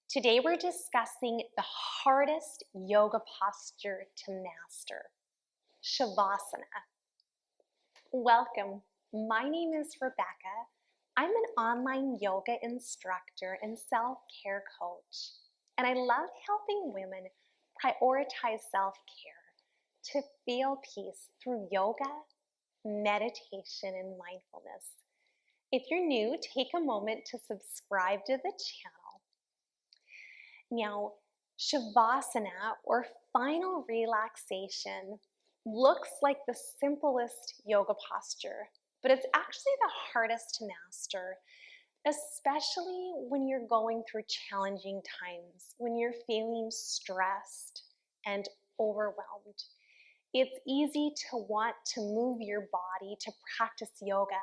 Today we're discussing the hardest yoga posture to master, Shavasana. Welcome, my name is Rebecca. I'm an online yoga instructor and self-care coach, and I love helping women prioritize self-care to feel peace through yoga, meditation, and mindfulness. If you're new, take a moment to subscribe to the channel. Now, Shavasana, or final relaxation, looks like the simplest yoga posture, but it's actually the hardest to master, especially when you're going through challenging times, when you're feeling stressed and overwhelmed. It's easy to want to move your body to practice yoga,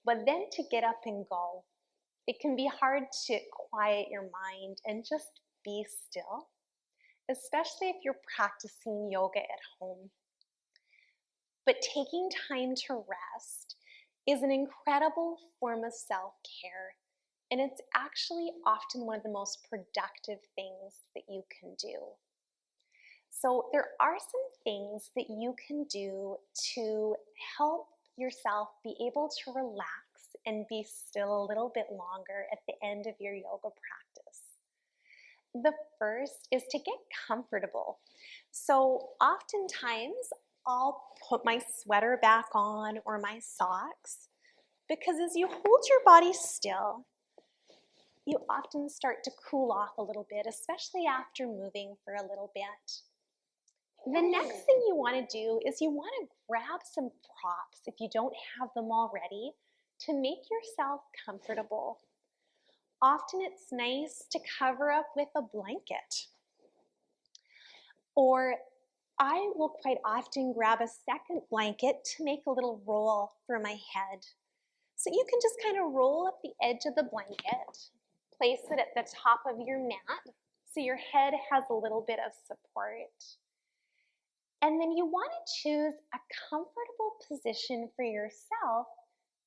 but then to get up and go. It can be hard to quiet your mind and just be still, especially if you're practicing yoga at home. But taking time to rest is an incredible form of self-care, and it's actually often one of the most productive things that you can do. So there are some things that you can do to help yourself be able to relax and be still a little bit longer at the end of your yoga practice. The first is to get comfortable. So oftentimes I'll put my sweater back on or my socks, because as you hold your body still, you often start to cool off a little bit, especially after moving for a little bit. The next thing you want to do is you want to grab some props, if you don't have them already, to make yourself comfortable. Often it's nice to cover up with a blanket. Or I will quite often grab a second blanket to make a little roll for my head. So you can just kind of roll up the edge of the blanket, place it at the top of your mat so your head has a little bit of support. And then you want to choose a comfortable position for yourself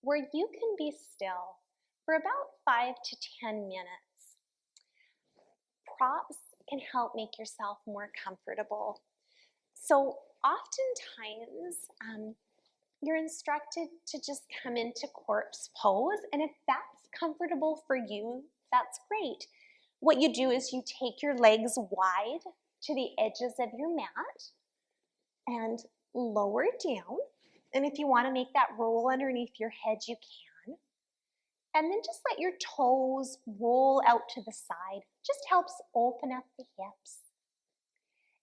where you can be still for about 5 to 10 minutes. Props can help make yourself more comfortable. So oftentimes, you're instructed to just come into corpse pose, and if that's comfortable for you, that's great. What you do is you take your legs wide to the edges of your mat and lower down. And if you want to make that roll underneath your head, you can. And then just let your toes roll out to the side. Just helps open up the hips.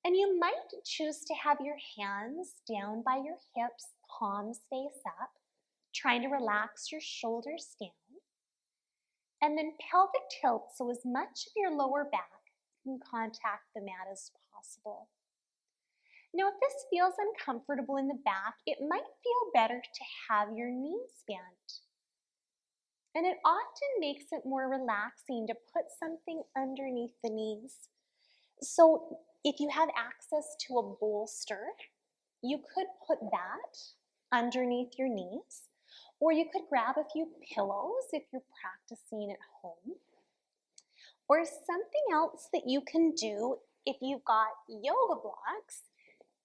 And you might choose to have your hands down by your hips, palms face up, trying to relax your shoulders down. And then pelvic tilt, so as much of your lower back can contact the mat as possible. Now, if this feels uncomfortable in the back, it might feel better to have your knees bent. And it often makes it more relaxing to put something underneath the knees. So if you have access to a bolster, you could put that underneath your knees, or you could grab a few pillows if you're practicing at home. Or something else that you can do if you've got yoga blocks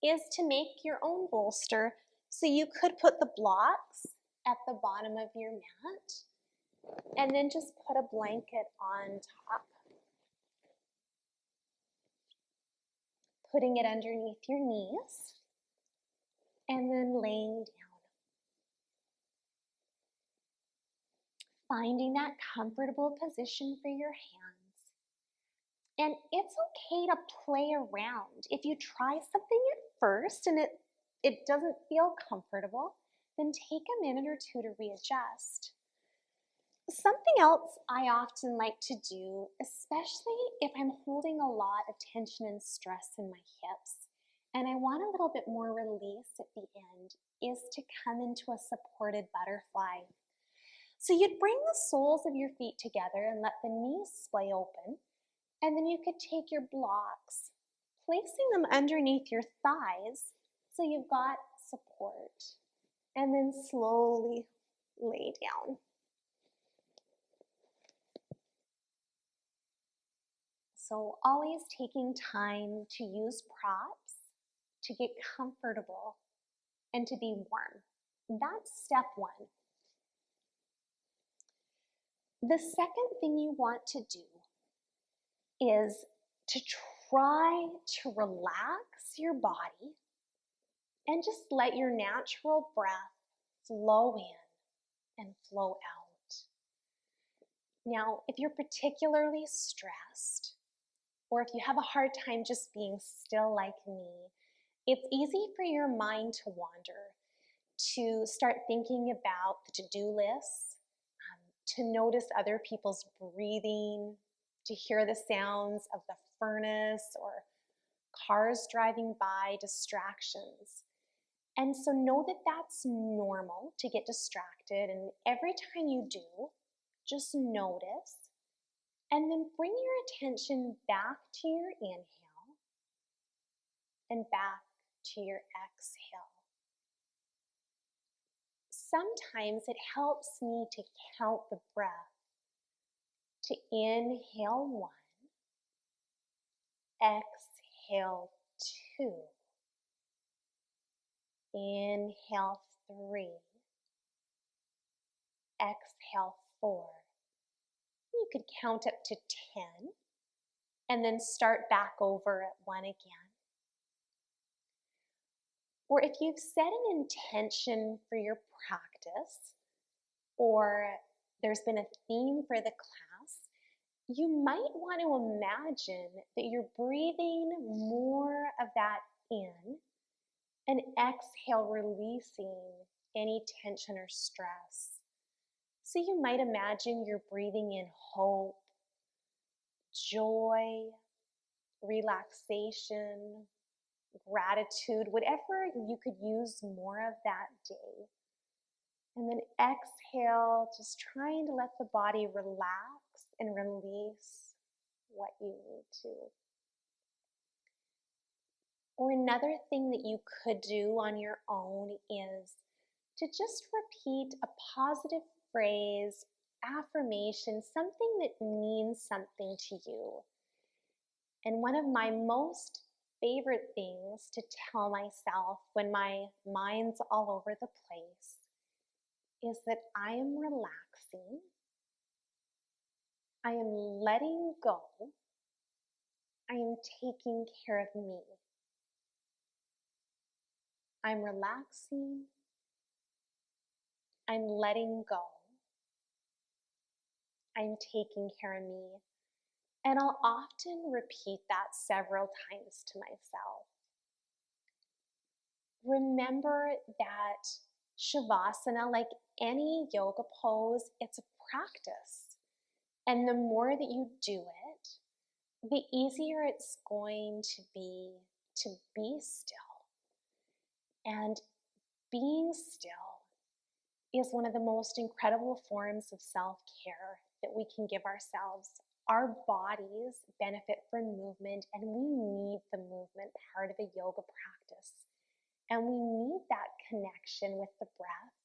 is to make your own bolster. So you could put the blocks at the bottom of your mat and then just put a blanket on top, putting it underneath your knees and then laying down. Finding that comfortable position for your hands. And it's okay to play around. If you try something at first and it doesn't feel comfortable, then take a minute or two to readjust. Something else I often like to do, especially if I'm holding a lot of tension and stress in my hips, and I want a little bit more release at the end, is to come into a supported butterfly. So you'd bring the soles of your feet together and let the knees splay open, and then you could take your blocks, placing them underneath your thighs so you've got support, and then slowly lay down. So always taking time to use props to get comfortable and to be warm. That's step one. The second thing you want to do is to try to relax your body and just let your natural breath flow in and flow out. Now, if you're particularly stressed, or if you have a hard time just being still like me, it's easy for your mind to wander, to start thinking about the to-do lists, to notice other people's breathing, to hear the sounds of the furnace or cars driving by, distractions. And so know that that's normal to get distracted, and every time you do, just notice and then bring your attention back to your inhale and back to your exhale. Sometimes it helps me to count the breath, to inhale 1, exhale 2, inhale 3, exhale 4. You could count up to 10 and then start back over at 1 again. Or if you've set an intention for your practice, or there's been a theme for the class, you might want to imagine that you're breathing more of that in and exhale, releasing any tension or stress. So you might imagine you're breathing in hope, joy, relaxation, gratitude, whatever you could use more of that day. And then exhale, just trying to let the body relax and release what you need to. Or another thing that you could do on your own is to just repeat a positive phrase, affirmation, something that means something to you. And one of my most favorite things to tell myself when my mind's all over the place is that I am relaxing, I am letting go, I am taking care of me. I'm relaxing, I'm letting go, I'm taking care of me. And I'll often repeat that several times to myself. Remember that Shavasana, like any yoga pose, it's a practice. And the more that you do it, the easier it's going to be still. And being still is one of the most incredible forms of self-care that we can give ourselves. Our bodies benefit from movement, and we need the movement part of a yoga practice. And we need that connection with the breath.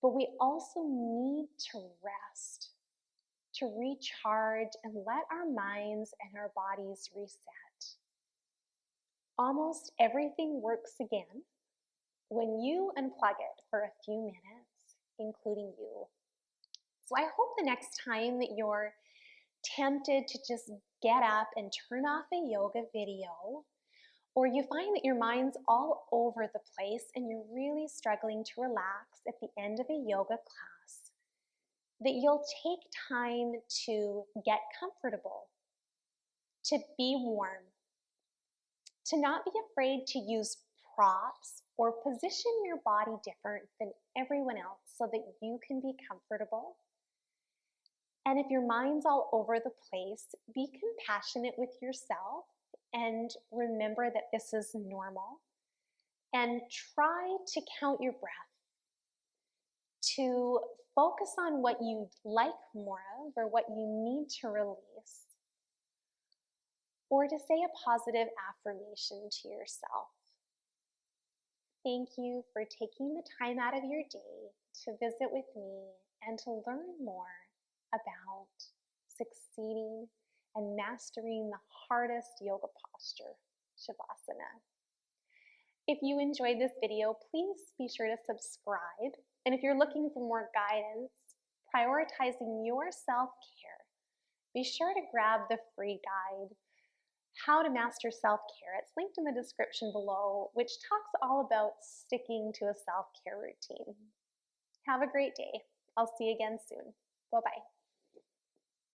But we also need to rest, to recharge and let our minds and our bodies reset. Almost everything works again when you unplug it for a few minutes, including you. So I hope the next time that you're tempted to just get up and turn off a yoga video, or you find that your mind's all over the place and you're really struggling to relax at the end of a yoga class, that you'll take time to get comfortable, to be warm, to not be afraid to use props or position your body different than everyone else so that you can be comfortable. And if your mind's all over the place, be compassionate with yourself and remember that this is normal. And try to count your breath, to focus on what you'd like more of or what you need to release, or to say a positive affirmation to yourself. Thank you for taking the time out of your day to visit with me and to learn more about succeeding and mastering the hardest yoga posture, Shavasana. If you enjoyed this video, please be sure to subscribe. And if you're looking for more guidance, prioritizing your self-care, be sure to grab the free guide, How to Master Self-Care. It's linked in the description below, which talks all about sticking to a self-care routine. Have a great day. I'll see you again soon. Bye-bye.